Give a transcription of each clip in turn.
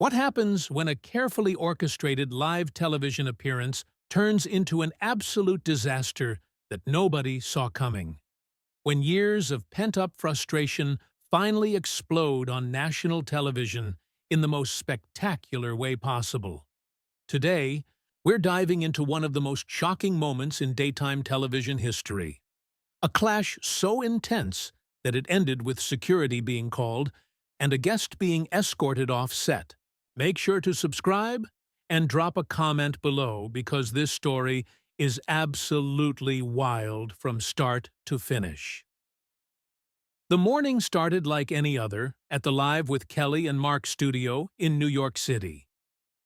What happens when a carefully orchestrated live television appearance turns into an absolute disaster that nobody saw coming? When years of pent-up frustration finally explode on national television in the most spectacular way possible. Today, we're diving into one of the most shocking moments in daytime television history. A clash so intense that it ended with security being called and a guest being escorted off set. Make sure to subscribe and drop a comment below because this story is absolutely wild from start to finish. The morning started like any other at the Live with Kelly and Mark studio in New York City.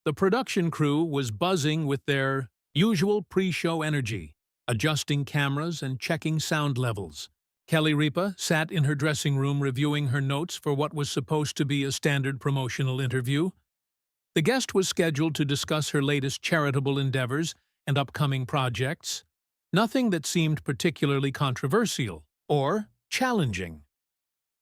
The production crew was buzzing with their usual pre-show energy, adjusting cameras and checking sound levels. Kelly Ripa sat in her dressing room reviewing her notes for what was supposed to be a standard promotional interview. The guest was scheduled to discuss her latest charitable endeavors and upcoming projects, nothing that seemed particularly controversial or challenging.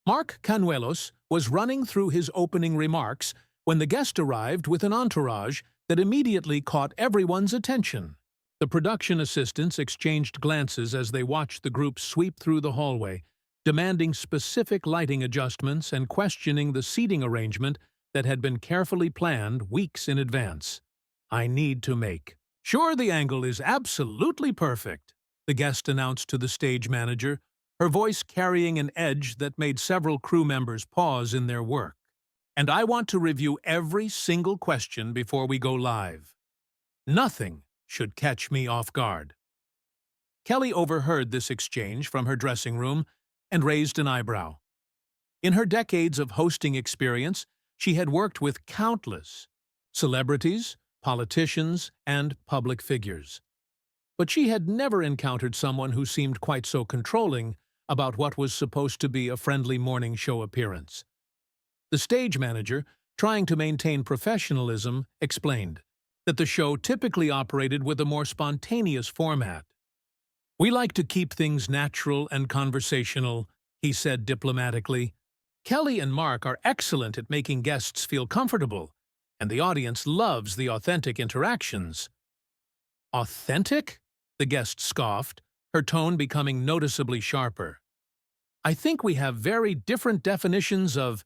Mark Canuelos was running through his opening remarks when the guest arrived with an entourage that immediately caught everyone's attention. The production assistants exchanged glances as they watched the group sweep through the hallway, demanding specific lighting adjustments and questioning the seating arrangement that had been carefully planned weeks in advance. "I need to make sure the angle is absolutely perfect," the guest announced to the stage manager, her voice carrying an edge that made several crew members pause in their work. "And I want to review every single question before we go live. Nothing should catch me off guard." Kelly overheard this exchange from her dressing room and raised an eyebrow. In her decades of hosting experience, she had worked with countless celebrities, politicians, and public figures. But she had never encountered someone who seemed quite so controlling about what was supposed to be a friendly morning show appearance. The stage manager, trying to maintain professionalism, explained that the show typically operated with a more spontaneous format. "We like to keep things natural and conversational," he said diplomatically. "Kelly and Mark are excellent at making guests feel comfortable, and the audience loves the authentic interactions." "Authentic?" the guest scoffed, her tone becoming noticeably sharper. "I think we have very different definitions of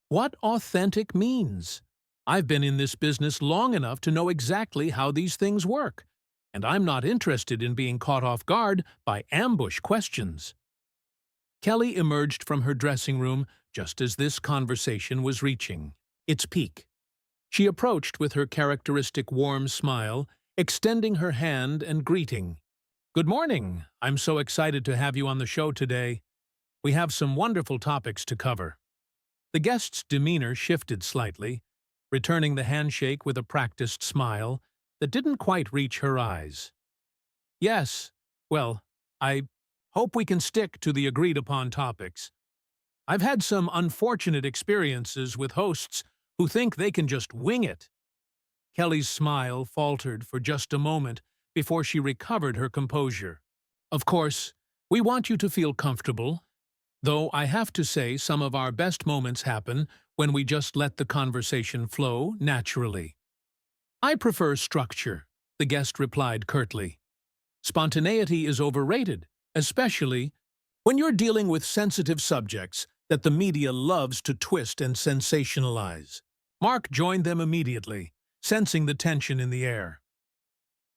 what authentic means. I've been in this business long enough to know exactly how these things work, and I'm not interested in being caught off guard by ambush questions." Kelly emerged from her dressing room just as this conversation was reaching its peak. She approached with her characteristic warm smile, extending her hand and greeting. "Good morning. I'm so excited to have you on the show today. We have some wonderful topics to cover." The guest's demeanor shifted slightly, returning the handshake with a practiced smile that didn't quite reach her eyes. "Yes, well, I hope we can stick to the agreed-upon topics. I've had some unfortunate experiences with hosts who think they can just wing it." Kelly's smile faltered for just a moment before she recovered her composure. "Of course, we want you to feel comfortable, though I have to say some of our best moments happen when we just let the conversation flow naturally." "I prefer structure," the guest replied curtly. "Spontaneity is overrated, especially when you're dealing with sensitive subjects that the media loves to twist and sensationalize." Mark joined them immediately, sensing the tension in the air.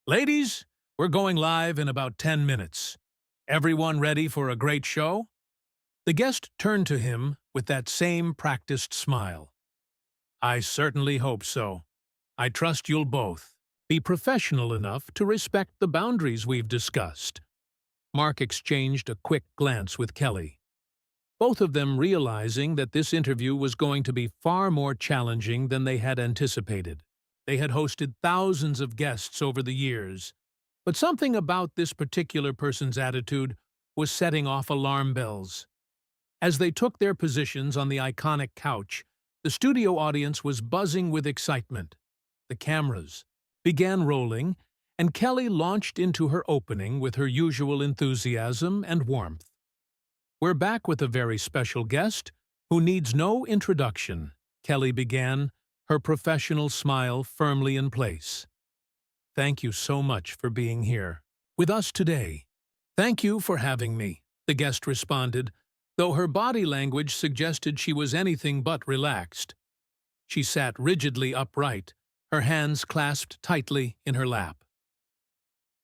"Ladies, we're going live in about 10 minutes. Everyone ready for a great show?" The guest turned to him with that same practiced smile. "I certainly hope so. I trust you'll both be professional enough to respect the boundaries we've discussed." Mark exchanged a quick glance with Kelly, both of them realizing that this interview was going to be far more challenging than they had anticipated. They had hosted thousands of guests over the years, but something about this particular person's attitude was setting off alarm bells. As they took their positions on the iconic couch, the studio audience was buzzing with excitement. The cameras began rolling, and Kelly launched into her opening with her usual enthusiasm and warmth. "We're back with a very special guest who needs no introduction," Kelly began, her professional smile firmly in place. "Thank you so much for being here with us today." "Thank you for having me," the guest responded, though her body language suggested she was anything but relaxed. She sat rigidly upright, her hands clasped tightly in her lap.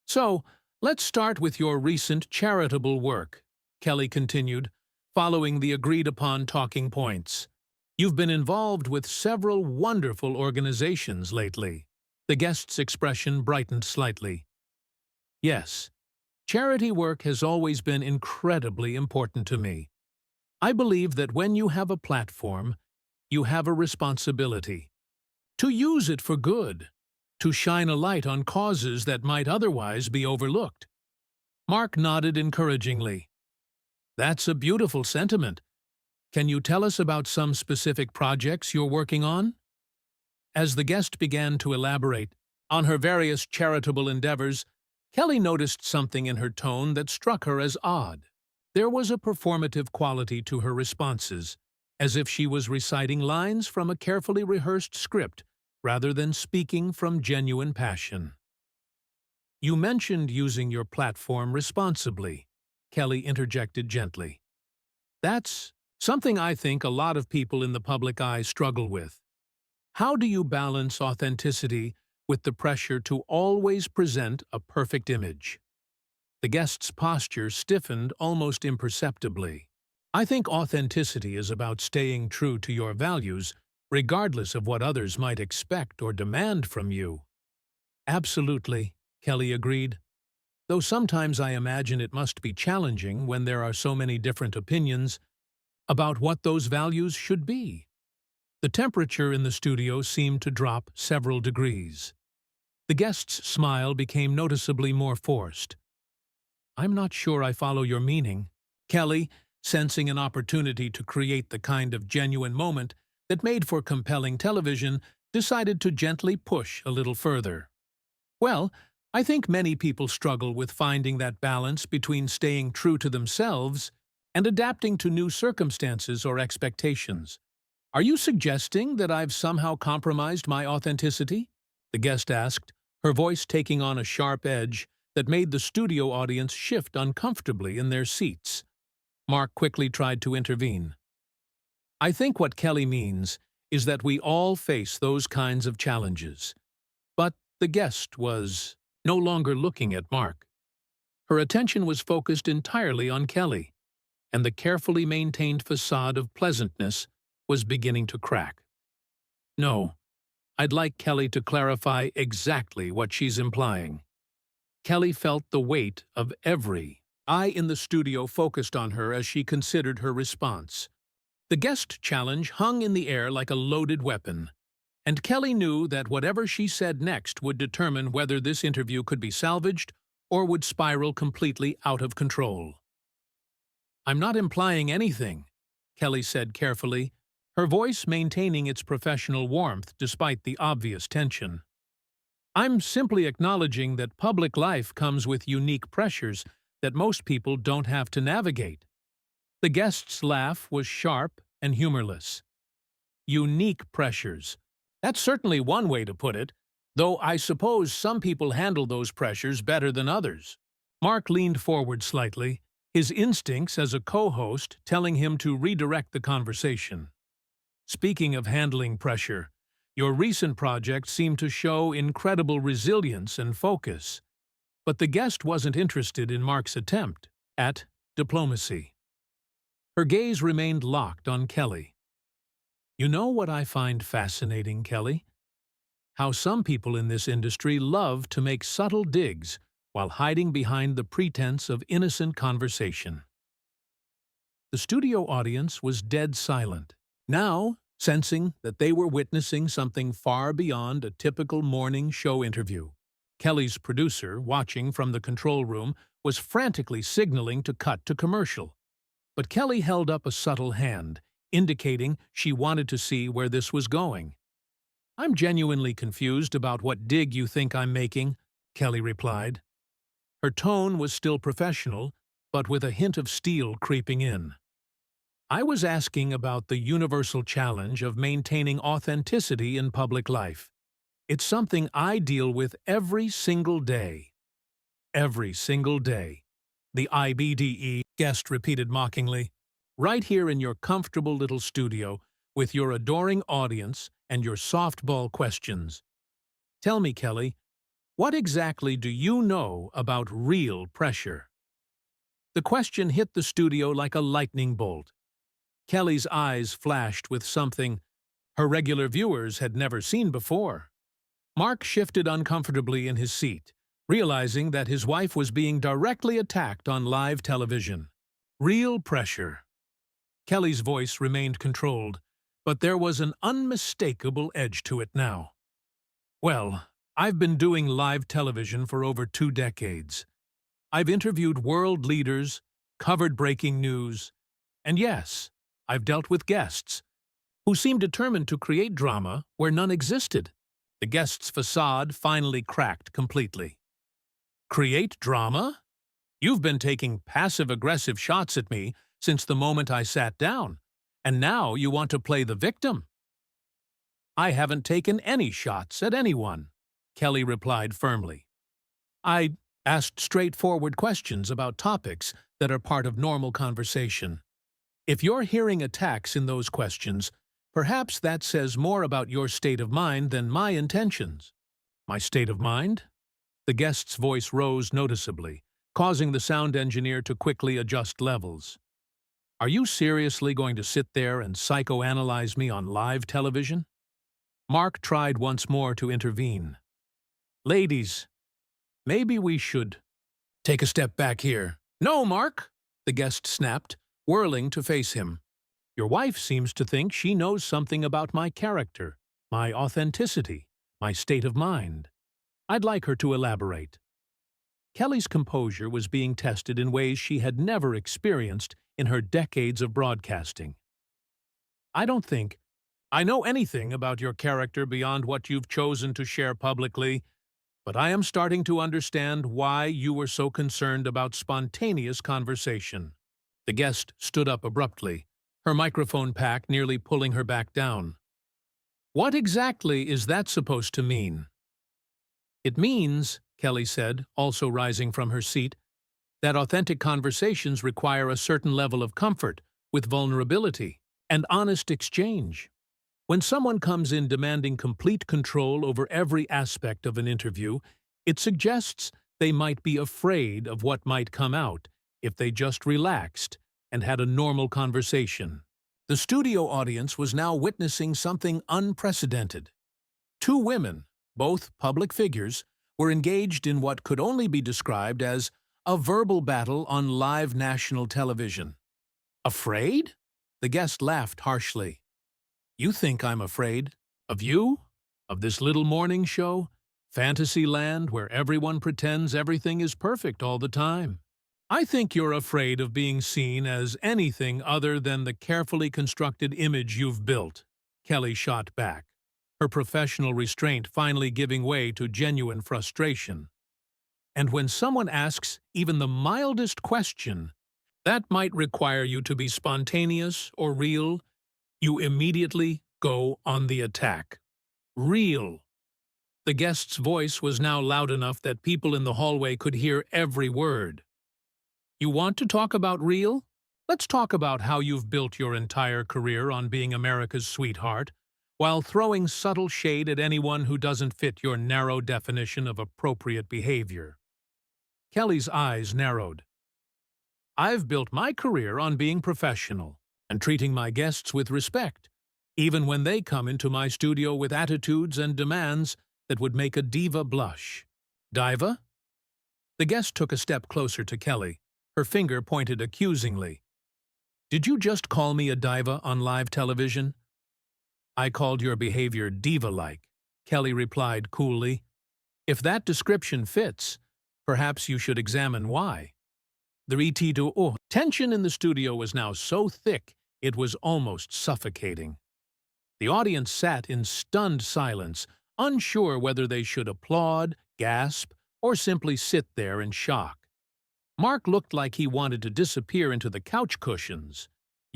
"So, let's start with your recent charitable work," Kelly continued, following the agreed-upon talking points. "You've been involved with several wonderful organizations lately." The guest's expression brightened slightly. "Yes, charity work has always been incredibly important to me. I believe that when you have a platform, you have a responsibility to use it for good, to shine a light on causes that might otherwise be overlooked." Mark nodded encouragingly. "That's a beautiful sentiment. Can you tell us about some specific projects you're working on?" As the guest began to elaborate on her various charitable endeavors, Kelly noticed something in her tone that struck her as odd. There was a performative quality to her responses, as if she was reciting lines from a carefully rehearsed script rather than speaking from genuine passion. "You mentioned using your platform responsibly," Kelly interjected gently. "That's something I think a lot of people in the public eye struggle with. How do you balance authenticity with the pressure to always present a perfect image?" The guest's posture stiffened almost imperceptibly. "I think authenticity is about staying true to your values, regardless of what others might expect or demand from you." "Absolutely," Kelly agreed, "though sometimes I imagine it must be challenging when there are so many different opinions about what those values should be." The temperature in the studio seemed to drop several degrees. The guest's smile became noticeably more forced. "I'm not sure I follow your meaning." Kelly, sensing an opportunity to create the kind of genuine moment that made for compelling television, decided to gently push a little further. "Well, I think many people struggle with finding that balance between staying true to themselves and adapting to new circumstances or expectations. Are you suggesting that I've somehow compromised my authenticity?" the guest asked, her voice taking on a sharp edge that made the studio audience shift uncomfortably in their seats. Mark quickly tried to intervene. "I think what Kelly means is that we all face those kinds of challenges." But the guest was no longer looking at Mark. Her attention was focused entirely on Kelly, and the carefully maintained facade of pleasantness was beginning to crack. "No, I'd like Kelly to clarify exactly what she's implying." Kelly felt the weight of every eye in the studio focused on her as she considered her response. The guest challenge hung in the air like a loaded weapon, and Kelly knew that whatever she said next would determine whether this interview could be salvaged or would spiral completely out of control. "I'm not implying anything," Kelly said carefully, her voice maintaining its professional warmth despite the obvious tension. "I'm simply acknowledging that public life comes with unique pressures that most people don't have to navigate." The guest's laugh was sharp and humorless. "Unique pressures. That's certainly one way to put it, though I suppose some people handle those pressures better than others." Mark leaned forward slightly, his instincts as a co-host telling him to redirect the conversation. "Speaking of handling pressure, your recent project seemed to show incredible resilience and focus." But the guest wasn't interested in Mark's attempt at diplomacy. Her gaze remained locked on Kelly. "You know what I find fascinating, Kelly? How some people in this industry love to make subtle digs while hiding behind the pretense of innocent conversation." The studio audience was dead silent. Now, sensing that they were witnessing something far beyond a typical morning show interview. Kelly's producer, watching from the control room, was frantically signaling to cut to commercial. But Kelly held up a subtle hand, indicating she wanted to see where this was going. "I'm genuinely confused about what dig you think I'm making," Kelly replied. Her tone was still professional, but with a hint of steel creeping in. I was asking about the universal challenge of maintaining authenticity in public life. It's something I deal with every single day. Every single day. The IBDE guest repeated mockingly. Right here in your comfortable little studio, with your adoring audience and your softball questions. Tell me, Kelly, what exactly do you know about real pressure? The question hit the studio like a lightning bolt. Kelly's eyes flashed with something her regular viewers had never seen before. Mark shifted uncomfortably in his seat, realizing that his wife was being directly attacked on live television. Real pressure. Kelly's voice remained controlled, but there was an unmistakable edge to it now. Well, I've been doing live television for over 2 decades. I've interviewed world leaders, covered breaking news, and yes, I've dealt with guests who seemed determined to create drama where none existed. The guest's facade finally cracked completely. Create drama? You've been taking passive-aggressive shots at me since the moment I sat down, and now you want to play the victim. I haven't taken any shots at anyone, Kelly replied firmly. I asked straightforward questions about topics that are part of normal conversation. If you're hearing attacks in those questions, perhaps that says more about your state of mind than my intentions. My state of mind? The guest's voice rose noticeably, causing the sound engineer to quickly adjust levels. Are you seriously going to sit there and psychoanalyze me on live television? Mark tried once more to intervene. Ladies, maybe we should take a step back here. No, Mark, the guest snapped, whirling to face him. Your wife seems to think she knows something about my character, my authenticity, my state of mind. I'd like her to elaborate. Kelly's composure was being tested in ways she had never experienced in her decades of broadcasting. I don't think I know anything about your character beyond what you've chosen to share publicly, but I am starting to understand why you were so concerned about spontaneous conversation. The guest stood up abruptly, her microphone pack nearly pulling her back down. What exactly is that supposed to mean? It means, Kelly said, also rising from her seat, that authentic conversations require a certain level of comfort with vulnerability and honest exchange. When someone comes in demanding complete control over every aspect of an interview, it suggests they might be afraid of what might come out if they just relaxed and had a normal conversation. The studio audience was now witnessing something unprecedented. 2 women, both public figures, were engaged in what could only be described as a verbal battle on live national television. Afraid? The guest laughed harshly. You think I'm afraid of you? Of this little morning show? Fantasy land where everyone pretends everything is perfect all the time? I think you're afraid of being seen as anything other than the carefully constructed image you've built, Kelly shot back, her professional restraint finally giving way to genuine frustration. And when someone asks even the mildest question, that might require you to be spontaneous or real, you immediately go on the attack. Real. The guest's voice was now loud enough that people in the hallway could hear every word. You want to talk about real? Let's talk about how you've built your entire career on being America's sweetheart, while throwing subtle shade at anyone who doesn't fit your narrow definition of appropriate behavior. Kelly's eyes narrowed. I've built my career on being professional and treating my guests with respect, even when they come into my studio with attitudes and demands that would make a diva blush. Diva? The guest took a step closer to Kelly, her finger pointed accusingly. Did you just call me a diva on live television? I called your behavior diva-like, Kelly replied coolly. If that description fits, perhaps you should examine why. The tension in the studio was now so thick it was almost suffocating. The audience sat in stunned silence, unsure whether they should applaud, gasp, or simply sit there in shock. Mark looked like he wanted to disappear into the couch cushions.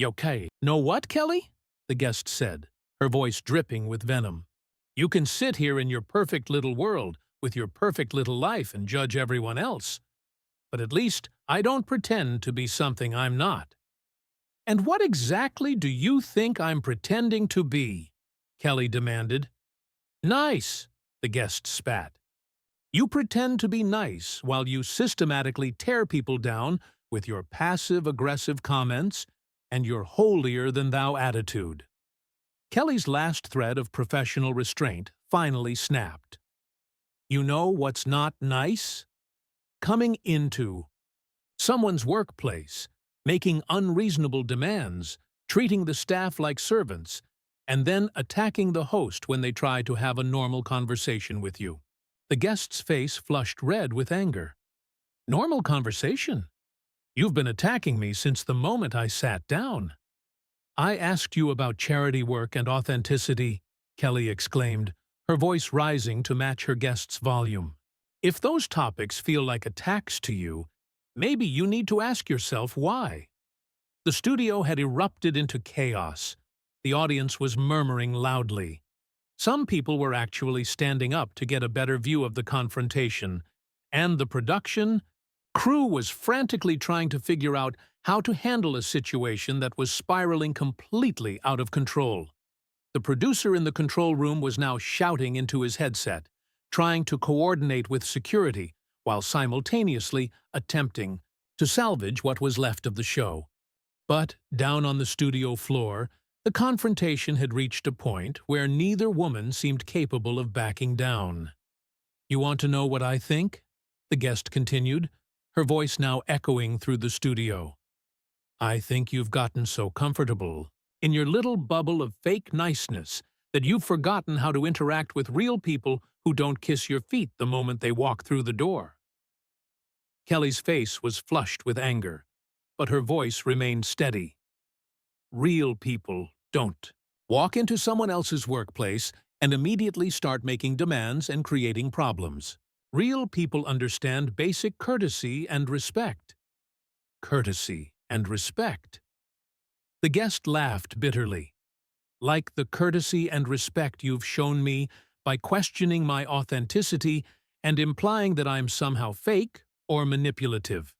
Okay. Know what, Kelly? The guest said, her voice dripping with venom. You can sit here in your perfect little world with your perfect little life and judge everyone else. But at least I don't pretend to be something I'm not. And what exactly do you think I'm pretending to be? Kelly demanded. Nice, the guest spat. You pretend to be nice while you systematically tear people down with your passive-aggressive comments and your holier-than-thou attitude. Kelly's last thread of professional restraint finally snapped. You know what's not nice? Coming into someone's workplace, making unreasonable demands, treating the staff like servants, and then attacking the host when they try to have a normal conversation with you. The guest's face flushed red with anger. Normal conversation? You've been attacking me since the moment I sat down. I asked you about charity work and authenticity, Kelly exclaimed, her voice rising to match her guest's volume. If those topics feel like attacks to you, maybe you need to ask yourself why. The studio had erupted into chaos. The audience was murmuring loudly. Some people were actually standing up to get a better view of the confrontation, and the production crew was frantically trying to figure out how to handle a situation that was spiraling completely out of control. The producer in the control room was now shouting into his headset, trying to coordinate with security while simultaneously attempting to salvage what was left of the show. But down on the studio floor, the confrontation had reached a point where neither woman seemed capable of backing down. You want to know what I think? The guest continued, her voice now echoing through the studio. I think you've gotten so comfortable in your little bubble of fake niceness that you've forgotten how to interact with real people who don't kiss your feet the moment they walk through the door. Kelly's face was flushed with anger, but her voice remained steady. Real people don't walk into someone else's workplace and immediately start making demands and creating problems. Real people understand basic courtesy and respect. Courtesy and respect. The guest laughed bitterly. Like the courtesy and respect you've shown me by questioning my authenticity and implying that I'm somehow fake or manipulative.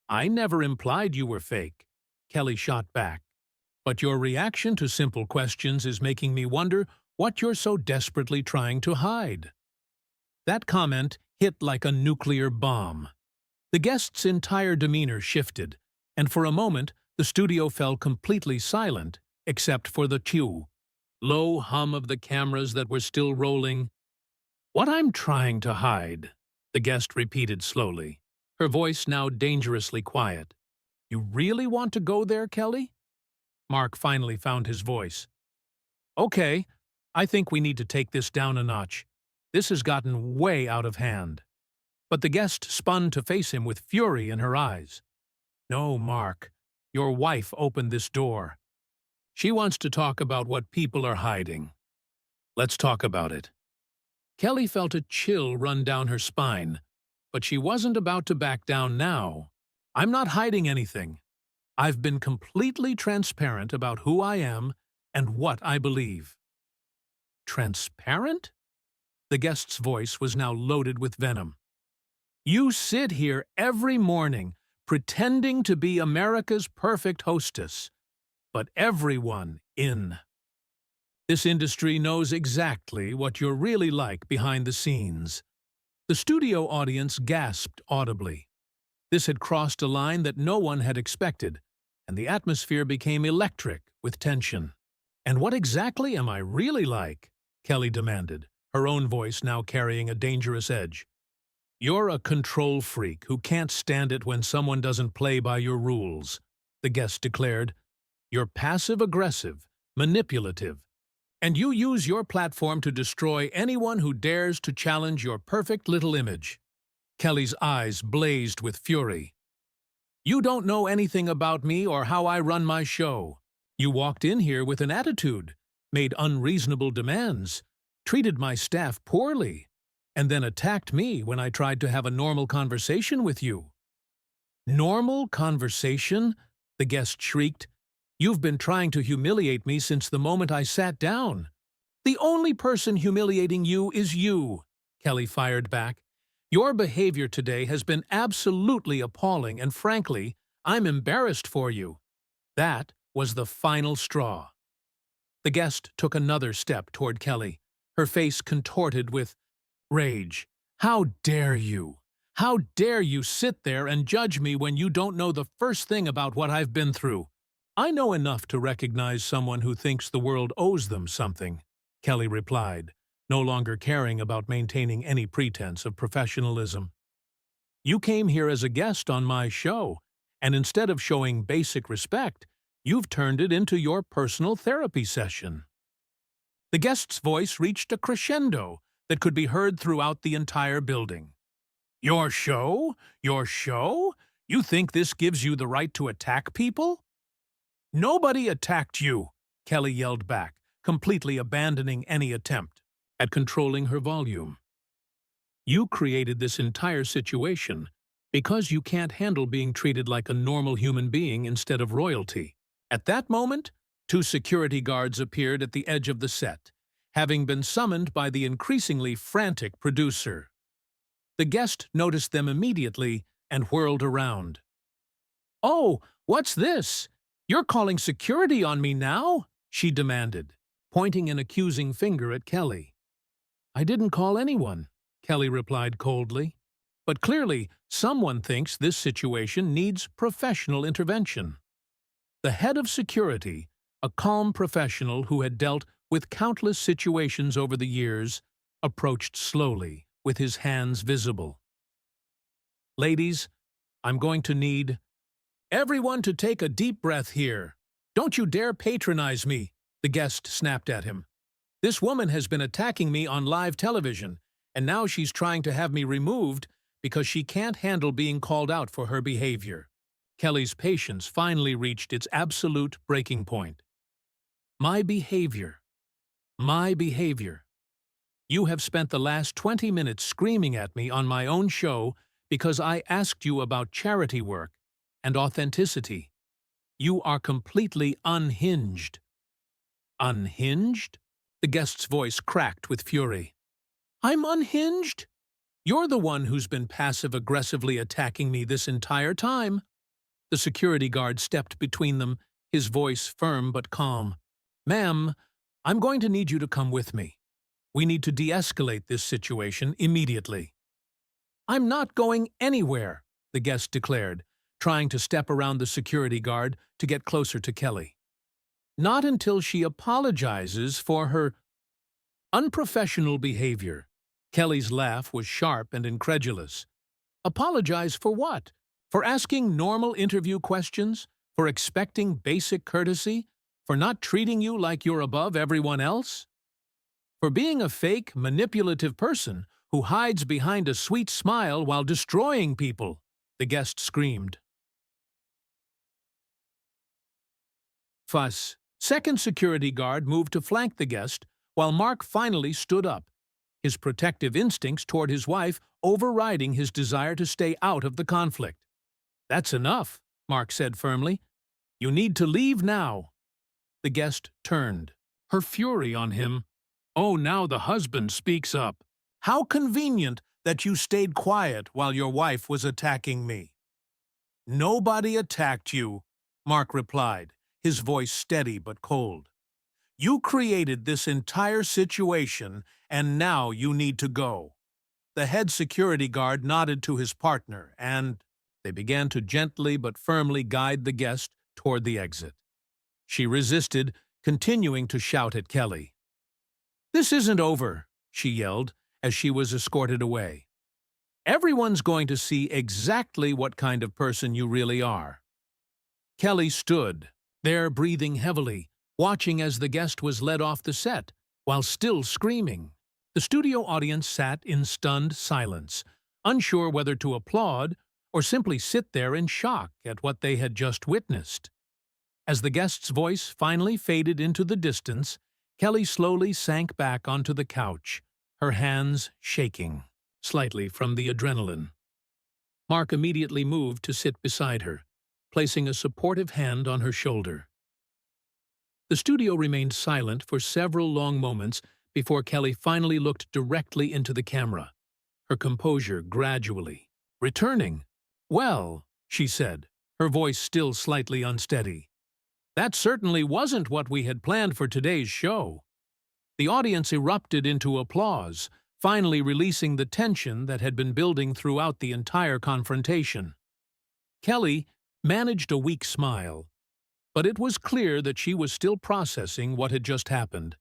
I never implied you were fake, Kelly shot back. But your reaction to simple questions is making me wonder what you're so desperately trying to hide. That comment hit like a nuclear bomb. The guest's entire demeanor shifted, and for a moment the studio fell completely silent, except for the low hum of the cameras that were still rolling. What I'm trying to hide, the guest repeated slowly, her voice now dangerously quiet. You really want to go there, Kelly? Mark finally found his voice. Okay, I think we need to take this down a notch. This has gotten way out of hand. But the guest spun to face him with fury in her eyes. No, Mark, your wife opened this door. She wants to talk about what people are hiding. Let's talk about it. Kelly felt a chill run down her spine, but she wasn't about to back down now. I'm not hiding anything. I've been completely transparent about who I am and what I believe. Transparent? The guest's voice was now loaded with venom. You sit here every morning pretending to be America's perfect hostess, but everyone in this industry knows exactly what you're really like behind the scenes. The studio audience gasped audibly. This had crossed a line that no one had expected, and the atmosphere became electric with tension. And what exactly am I really like? Kelly demanded, her own voice now carrying a dangerous edge. You're a control freak who can't stand it when someone doesn't play by your rules, the guest declared. You're passive-aggressive, manipulative, and you use your platform to destroy anyone who dares to challenge your perfect little image. Kelly's eyes blazed with fury. You don't know anything about me or how I run my show. You walked in here with an attitude, made unreasonable demands, treated my staff poorly, and then attacked me when I tried to have a normal conversation with you. Normal conversation? The guest shrieked. You've been trying to humiliate me since the moment I sat down. The only person humiliating you is you, Kelly fired back. Your behavior today has been absolutely appalling, and frankly, I'm embarrassed for you. That was the final straw. The guest took another step toward Kelly, her face contorted with rage. How dare you? How dare you sit there and judge me when you don't know the first thing about what I've been through? I know enough to recognize someone who thinks the world owes them something, Kelly replied, no longer caring about maintaining any pretense of professionalism. You came here as a guest on my show, and instead of showing basic respect, you've turned it into your personal therapy session. The guest's voice reached a crescendo that could be heard throughout the entire building. Your show? Your show? You think this gives you the right to attack people? Nobody attacked you, Kelly yelled back, completely abandoning any attempt at controlling her volume. You created this entire situation because you can't handle being treated like a normal human being instead of royalty. At that moment, two security guards appeared at the edge of the set, having been summoned by the increasingly frantic producer. The guest noticed them immediately and whirled around. "Oh, what's this? You're calling security on me now?" she demanded, pointing an accusing finger at Kelly. "I didn't call anyone," Kelly replied coldly. "But clearly, someone thinks this situation needs professional intervention." The head of security, a calm professional who had dealt with countless situations over the years, approached slowly, with his hands visible. "Ladies, I'm going to need everyone to take a deep breath here. Don't you dare patronize me," the guest snapped at him. "This woman has been attacking me on live television, and now she's trying to have me removed because she can't handle being called out for her behavior." Kelly's patience finally reached its absolute breaking point. My behavior. You have spent the last 20 minutes screaming at me on my own show because I asked you about charity work and authenticity. You are completely unhinged." "Unhinged?" The guest's voice cracked with fury. "I'm unhinged? You're the one who's been passive-aggressively attacking me this entire time." The security guard stepped between them, his voice firm but calm. "Ma'am, I'm going to need you to come with me. We need to de-escalate this situation immediately." "I'm not going anywhere," the guest declared, trying to step around the security guard to get closer to Kelly. "Not until she apologizes for her unprofessional behavior." Kelly's laugh was sharp and incredulous. "Apologize for what? For asking normal interview questions? For expecting basic courtesy? For not treating you like you're above everyone else? For being a fake, manipulative person who hides behind a sweet smile while destroying people?" the guest screamed. Fuss. Second security guard moved to flank the guest, while Mark finally stood up, his protective instincts toward his wife overriding his desire to stay out of the conflict. "That's enough," Mark said firmly. "You need to leave now." The guest turned, her fury on him. "Oh, now the husband speaks up. How convenient that you stayed quiet while your wife was attacking me." "Nobody attacked you," Mark replied, his voice steady but cold. "You created this entire situation, and now you need to go." The head security guard nodded to his partner, and they began to gently but firmly guide the guest toward the exit. She resisted, continuing to shout at Kelly. "This isn't over," she yelled as she was escorted away. "Everyone's going to see exactly what kind of person you really are." Kelly stood there breathing heavily, watching as the guest was led off the set, while still screaming. The studio audience sat in stunned silence, unsure whether to applaud or simply sit there in shock at what they had just witnessed. As the guest's voice finally faded into the distance, Kelly slowly sank back onto the couch, her hands shaking slightly from the adrenaline. Mark immediately moved to sit beside her, placing a supportive hand on her shoulder. The studio remained silent for several long moments before Kelly finally looked directly into the camera, her composure gradually returning. "Well," she said, her voice still slightly unsteady, "that certainly wasn't what we had planned for today's show." The audience erupted into applause, finally releasing the tension that had been building throughout the entire confrontation. Kelly managed a weak smile, but it was clear that she was still processing what had just happened.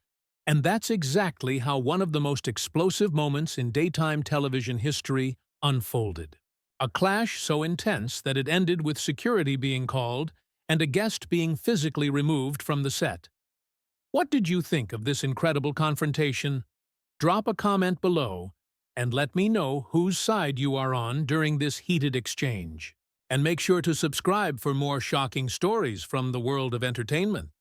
And that's exactly how one of the most explosive moments in daytime television history unfolded. A clash so intense that it ended with security being called and a guest being physically removed from the set. What did you think of this incredible confrontation? Drop a comment below and let me know whose side you are on during this heated exchange. And make sure to subscribe for more shocking stories from the world of entertainment.